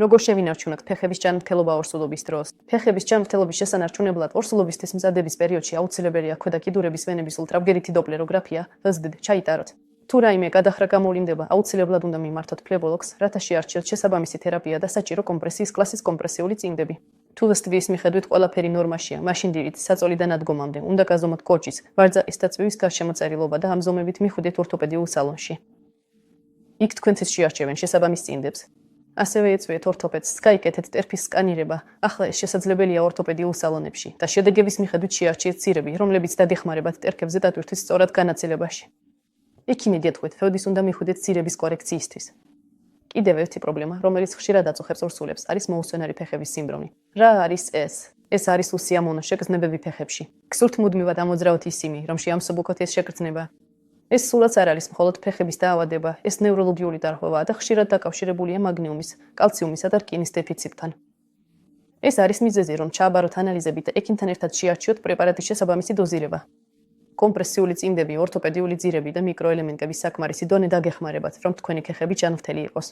როგორ შევინარჩუნოთ ფეხების ჯანმრთელობა ორსულობის დროს? ფეხების ჯანმრთელობის შესანარჩუნებლად ორსულობისთვის მზადების პერიოდში აუცილებელია ქვედა კიდურების ვენების ულტრაბგერითი დოპლეროგრაფია ოზდ ჩაიტაროთ. თუ რაიმე გადახრა გამოვლინდება, აუცილებლად უნდა მიმართოთ ფლებოლოგს, რათა შეარჩიოთ შესაბამისი თერაპია და საჭირო კომპრესიის კლასის კომპრესიული წინდები. თუ ვსტვის მიხედვით ყველაფერი ნორმაშია, მაშინ დილით საწოლიდან ადგომამდე უნდა გაზომოთ კოჭის, ვარძაყის და წვივის გარშემოწერილობა და ამ ზომებით მიხვიდეთ ორთოპედიულ სალონში. იქ თქვენთვის შეარჩევენ შესაბამის წინდებს. ასევე ეწვიეთ ორთოპედს, გაიკეთეთ ტერფის სკანირება. ახლა ეს შესაძლებელია ორთოპედიულ სალონებში და შედეგების მიხედვით შეარჩიეთ ძირები, რომლებიც დადეხმარებათ ტერქებზე დატვირთვის სწორად განაწილებაში. ექიმი დიეთყვით, ფეოდის უნდა მიხვიდეთ ძირების კორექციისთვის. კიდევ ერთი პრობლემა, რომელიც ხშირად აწუხებს ორსულებს, არის მოუსვენარი ფეხების სიმდრომი. რა არის ეს? ეს არის უსიამოვნო შეგრძნებები ფეხებში. გსურთ მუდმივად ამოძრავოთ ისინი, რომ შეამსუბუქოთ ეს შეგრძნება. ეს სულაც არ არის მხოლოდ ფეხების დაავადება, ეს ნევროლოგიური დარღვევაა და ხშირად დაკავშირებულია მაგნიუმის, კალციუმისა და რკინის დეფიციტთან. ეს არის მიზეზი, რომ ჩააბაროთ ანალიზები და ექიმთან ერთად შეარჩიოთ პრეპარატის შესაბამისი დოზირება. კომპრესიული წინდები, ორთოპედიული ძირები და მიკროელემენტების საკმარისი დონე დაგეხმარებათ, რომ თქვენი ფეხები ჯანმრთელი იყოს.